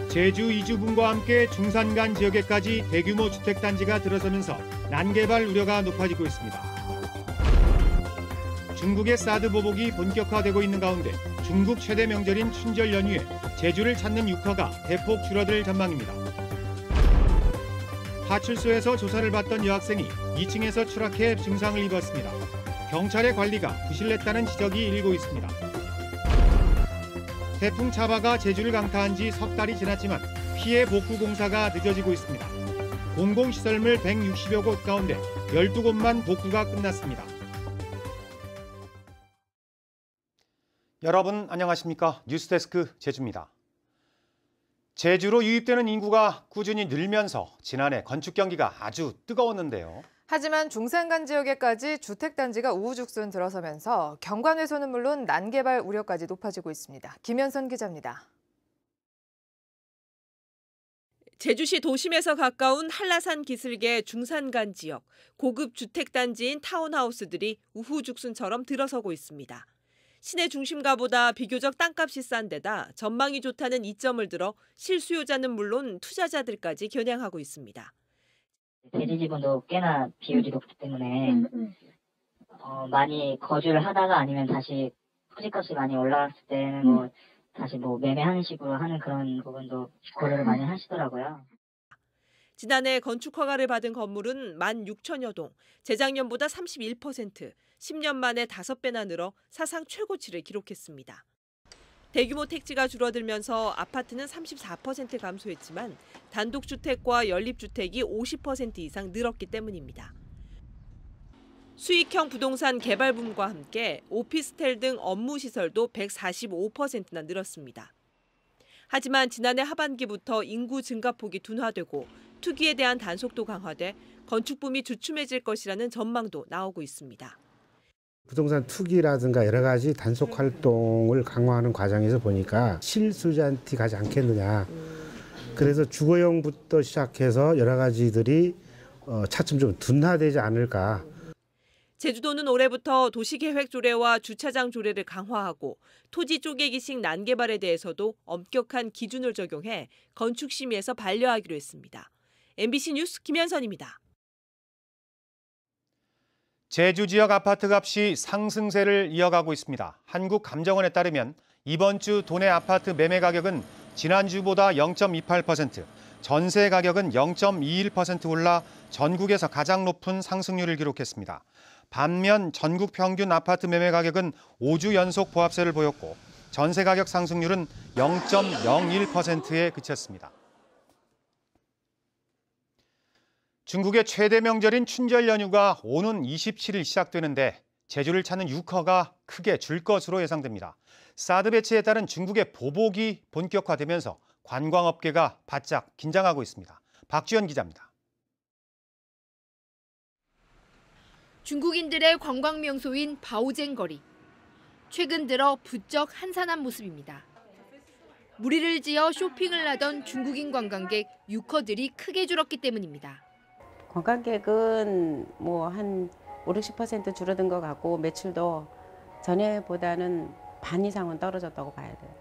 제주 이주분과 함께 중산간 지역에까지 대규모 주택단지가 들어서면서 난개발 우려가 높아지고 있습니다. 중국의 사드 보복이 본격화되고 있는 가운데 중국 최대 명절인 춘절 연휴에 제주를 찾는 유커가 대폭 줄어들 전망입니다. 파출소에서 조사를 받던 여학생이 2층에서 추락해 증상을 입었습니다. 경찰의 관리가 부실했다는 지적이 일고 있습니다. 태풍 차바가 제주를 강타한 지 석 달이 지났지만 피해 복구 공사가 늦어지고 있습니다. 공공시설물 160여 곳 가운데 12곳만 복구가 끝났습니다. 여러분 안녕하십니까? 뉴스데스크 제주입니다. 제주로 유입되는 인구가 꾸준히 늘면서 지난해 건축 경기가 아주 뜨거웠는데요. 하지만 중산간 지역에까지 주택단지가 우후죽순 들어서면서 경관훼손은 물론 난개발 우려까지 높아지고 있습니다. 김현선 기자입니다. 제주시 도심에서 가까운 한라산 기슭의 중산간 지역, 고급 주택단지인 타운하우스들이 우후죽순처럼 들어서고 있습니다. 시내 중심가보다 비교적 땅값이 싼 데다 전망이 좋다는 이점을 들어 실수요자는 물론 투자자들까지 겨냥하고 있습니다. 대지 지분도 꽤나 비율이 높기 때문에 많이 거주를 하다가 아니면 다시 토지값이 많이 올라갔을 때는 다시 매매하는 식으로 하는 그런 부분도 고려를 많이 하시더라고요. 지난해 건축 허가를 받은 건물은 16,000여 동, 재작년보다 31%, 10년 만에 5배나 늘어 사상 최고치를 기록했습니다. 대규모 택지가 줄어들면서 아파트는 34% 감소했지만 단독주택과 연립주택이 50% 이상 늘었기 때문입니다. 수익형 부동산 개발붐과 함께 오피스텔 등 업무시설도 145%나 늘었습니다. 하지만 지난해 하반기부터 인구 증가폭이 둔화되고 투기에 대한 단속도 강화돼 건축붐이 주춤해질 것이라는 전망도 나오고 있습니다. 부동산 투기라든가 여러 가지 단속 활동을 강화하는 과정에서 보니까 실수자한테 가지 않겠느냐. 그래서 주거용부터 시작해서 여러 가지들이 차츰 좀 둔화되지 않을까. 제주도는 올해부터 도시계획 조례와 주차장 조례를 강화하고 토지 쪼개기식 난개발에 대해서도 엄격한 기준을 적용해 건축심의에서 반려하기로 했습니다. MBC 뉴스 김현선입니다. 제주 지역 아파트 값이 상승세를 이어가고 있습니다. 한국감정원에 따르면 이번 주 도내 아파트 매매 가격은 지난주보다 0.28%, 전세 가격은 0.21% 올라 전국에서 가장 높은 상승률을 기록했습니다. 반면 전국 평균 아파트 매매 가격은 5주 연속 보합세를 보였고 전세 가격 상승률은 0.01%에 그쳤습니다. 중국의 최대 명절인 춘절 연휴가 오는 27일 시작되는데 제주를 찾는 유커가 크게 줄 것으로 예상됩니다. 사드 배치에 따른 중국의 보복이 본격화되면서 관광업계가 바짝 긴장하고 있습니다. 박주연 기자입니다. 중국인들의 관광 명소인 바오쟁 거리. 최근 들어 부쩍 한산한 모습입니다. 무리를 지어 쇼핑을 하던 중국인 관광객 유커들이 크게 줄었기 때문입니다. 관광객은 한 50~60% 줄어든 것 같고 매출도 전에보다는 반 이상은 떨어졌다고 봐야 돼요.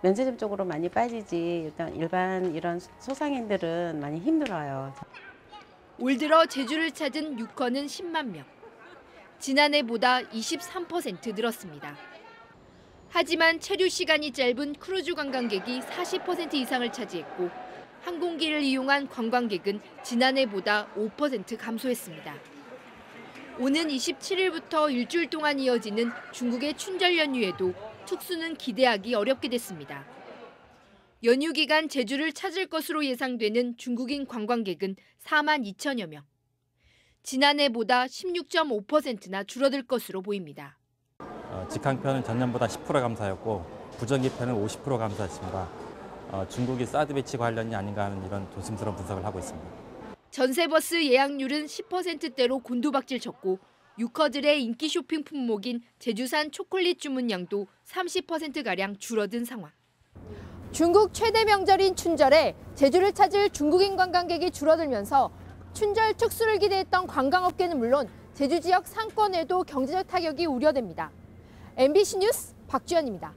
면세점 쪽으로 많이 빠지지 일반 이런 소상인들은 많이 힘들어요. 올 들어 제주를 찾은 유커는 10만 명. 지난해보다 23% 늘었습니다. 하지만 체류 시간이 짧은 크루즈 관광객이 40% 이상을 차지했고 항공기를 이용한 관광객은 지난해보다 5% 감소했습니다. 오는 27일부터 일주일 동안 이어지는 중국의 춘절 연휴에도 특수는 기대하기 어렵게 됐습니다. 연휴 기간 제주를 찾을 것으로 예상되는 중국인 관광객은 4만 2천여 명. 지난해보다 16.5%나 줄어들 것으로 보입니다. 직항편은 전년보다 10% 감소하였고 부정기편은 50% 감소했습니다. 중국이 사드 배치 관련이 아닌가 하는 이런 조심스러운 분석을 하고 있습니다. 전세버스 예약률은 10%대로 곤두박질 쳤고 유커들의 인기 쇼핑 품목인 제주산 초콜릿 주문량도 30%가량 줄어든 상황. 중국 최대 명절인 춘절에 제주를 찾을 중국인 관광객이 줄어들면서 춘절 특수를 기대했던 관광업계는 물론 제주 지역 상권에도 경제적 타격이 우려됩니다. MBC 뉴스 박주연입니다.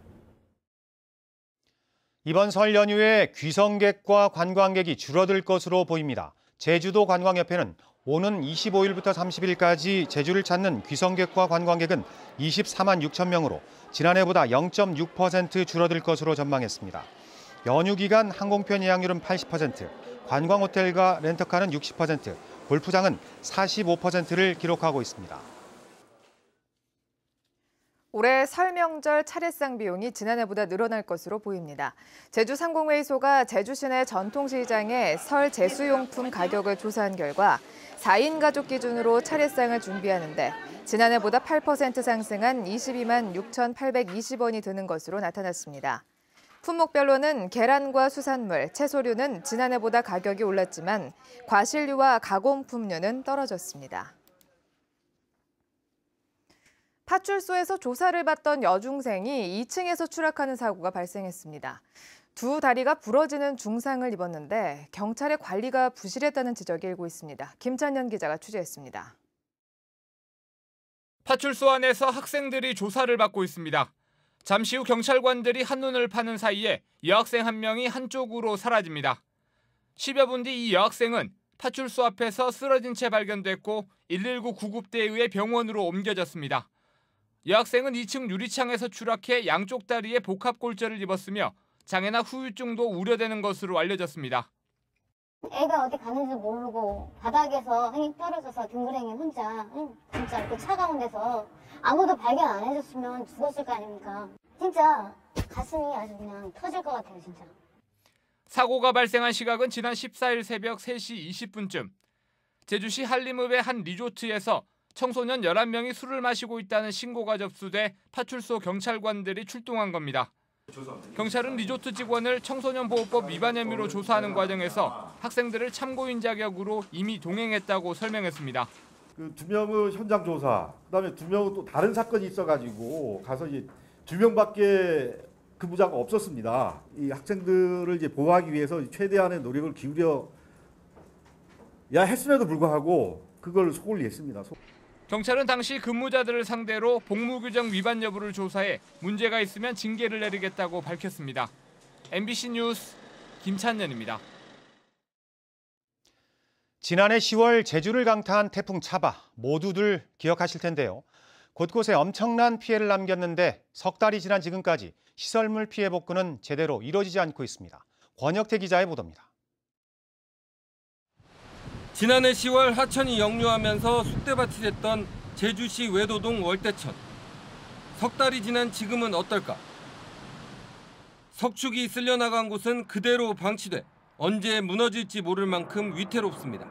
이번 설 연휴에 귀성객과 관광객이 줄어들 것으로 보입니다. 제주도 관광협회는 오는 25일부터 30일까지 제주를 찾는 귀성객과 관광객은 24만 6천 명으로 지난해보다 0.6% 줄어들 것으로 전망했습니다. 연휴 기간 항공편 예약률은 80%, 관광호텔과 렌터카는 60%, 골프장은 45%를 기록하고 있습니다. 올해 설 명절 차례상 비용이 지난해보다 늘어날 것으로 보입니다. 제주상공회의소가 제주 시내 전통시장의 설 제수용품 가격을 조사한 결과 4인 가족 기준으로 차례상을 준비하는데 지난해보다 8% 상승한 22만 6,820원이 드는 것으로 나타났습니다. 품목별로는 계란과 수산물, 채소류는 지난해보다 가격이 올랐지만 과실류와 가공품류는 떨어졌습니다. 파출소에서 조사를 받던 여중생이 2층에서 추락하는 사고가 발생했습니다. 두 다리가 부러지는 중상을 입었는데 경찰의 관리가 부실했다는 지적이 일고 있습니다. 김찬현 기자가 취재했습니다. 파출소 안에서 학생들이 조사를 받고 있습니다. 잠시 후 경찰관들이 한눈을 파는 사이에 여학생 한 명이 한쪽으로 사라집니다. 10여 분 뒤 이 여학생은 파출소 앞에서 쓰러진 채 발견됐고 119 구급대에 의해 병원으로 옮겨졌습니다. 여학생은 2층 유리창에서 추락해 양쪽 다리에 복합골절을 입었으며 장애나 후유증도 우려되는 것으로 알려졌습니다. 애가 어디 가는지 모르고 바닥에서 떨어져서 둥그랭이 혼자 진짜 그 차가운 데서 아무도 발견 안 해줬으면 죽었을 거 아닙니까? 진짜 가슴이 아주 그냥 터질 것 같아요, 진짜. 사고가 발생한 시각은 지난 14일 새벽 3시 20분쯤. 제주시 한림읍의 한 리조트에서 청소년 11명이 술을 마시고 있다는 신고가 접수돼 파출소 경찰관들이 출동한 겁니다. 경찰은 리조트 직원을 청소년보호법 위반 혐의로 조사하는 과정에서 학생들을 참고인 자격으로 이미 동행했다고 설명했습니다. 그 2명은 현장 조사, 그다음에 2명은 또 다른 사건이 있어가지고 가서 이제 2명밖에 근무자가 없었습니다. 이 학생들을 이제 보호하기 위해서 최대한의 노력을 기울여야 했음에도 불구하고 그걸 소홀히 했습니다. 경찰은 당시 근무자들을 상대로 복무규정 위반 여부를 조사해 문제가 있으면 징계를 내리겠다고 밝혔습니다. MBC 뉴스 김찬현입니다. 지난해 10월 제주를 강타한 태풍 차바 모두들 기억하실 텐데요. 곳곳에 엄청난 피해를 남겼는데 석 달이 지난 지금까지 시설물 피해 복구는 제대로 이루어지지 않고 있습니다. 권혁태 기자의 보도입니다. 지난해 10월 하천이 역류하면서 쑥대밭이 됐던 제주시 외도동 월대천. 석 달이 지난 지금은 어떨까? 석축이 쓸려나간 곳은 그대로 방치돼 언제 무너질지 모를 만큼 위태롭습니다.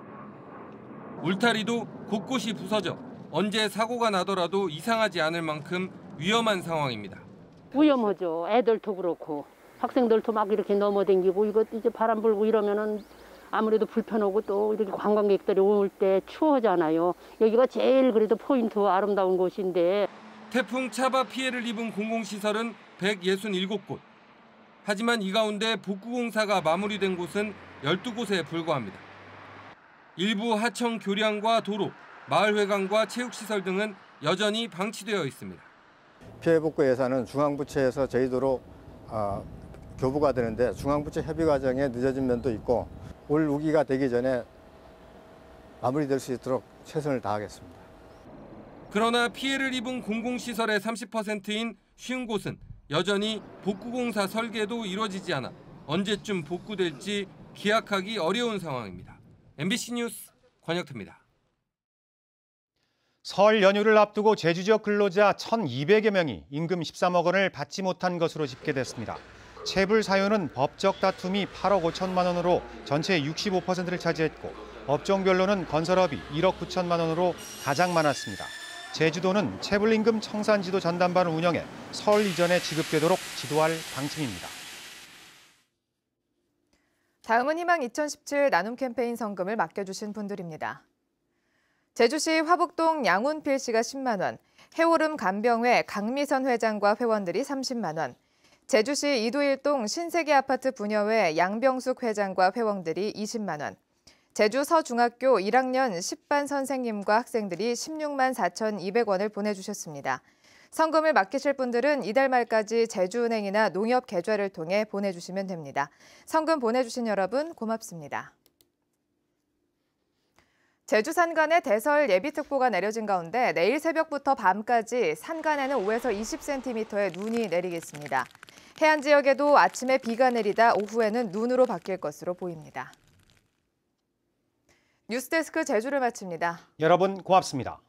울타리도 곳곳이 부서져 언제 사고가 나더라도 이상하지 않을 만큼 위험한 상황입니다. 위험하죠. 애들도 그렇고 학생들도 막 이렇게 넘어댕기고 이거 이제 바람 불고 이러면은 아무래도 불편하고 또 이렇게 관광객들이 올 때 추워잖아요. 여기가 제일 그래도 포인트 아름다운 곳인데. 태풍 차바 피해를 입은 공공시설은 167곳. 하지만 이 가운데 복구공사가 마무리된 곳은 12곳에 불과합니다. 일부 하청 교량과 도로, 마을회관과 체육시설 등은 여전히 방치되어 있습니다. 피해 복구 예산은 중앙부처에서 저희도로 교부가 되는데 중앙부처 협의 과정에 늦어진 면도 있고 올 우기가 되기 전에 마무리될 수 있도록 최선을 다하겠습니다. 그러나 피해를 입은 공공시설의 30%인 50곳은 여전히 복구공사 설계도 이루어지지 않아 언제쯤 복구될지 기약하기 어려운 상황입니다. MBC 뉴스 권혁태입니다. 설 연휴를 앞두고 제주 지역 근로자 1,200여 명이 임금 13억 원을 받지 못한 것으로 집계됐습니다. 체불 사유는 법적 다툼이 8억 5천만 원으로 전체의 65%를 차지했고 업종별로는 건설업이 1억 9천만 원으로 가장 많았습니다. 제주도는 체불 임금 청산지도 전담반을 운영해 설 이전에 지급되도록 지도할 방침입니다. 다음은 희망 2017 나눔 캠페인 성금을 맡겨주신 분들입니다. 제주시 화북동 양운필 씨가 10만 원, 해오름 간병회 강미선 회장과 회원들이 30만 원, 제주시 이도일동 신세계 아파트 분여회 양병숙 회장과 회원들이 20만 원, 제주 서중학교 1학년 10반 선생님과 학생들이 16만 4,200원을 보내주셨습니다. 성금을 맡기실 분들은 이달 말까지 제주은행이나 농협계좌를 통해 보내주시면 됩니다. 성금 보내주신 여러분 고맙습니다. 제주 산간에 대설 예비특보가 내려진 가운데 내일 새벽부터 밤까지 산간에는 5에서 20cm의 눈이 내리겠습니다. 해안 지역에도 아침에 비가 내리다 오후에는 눈으로 바뀔 것으로 보입니다. 뉴스데스크 제주를 마칩니다. 여러분 고맙습니다.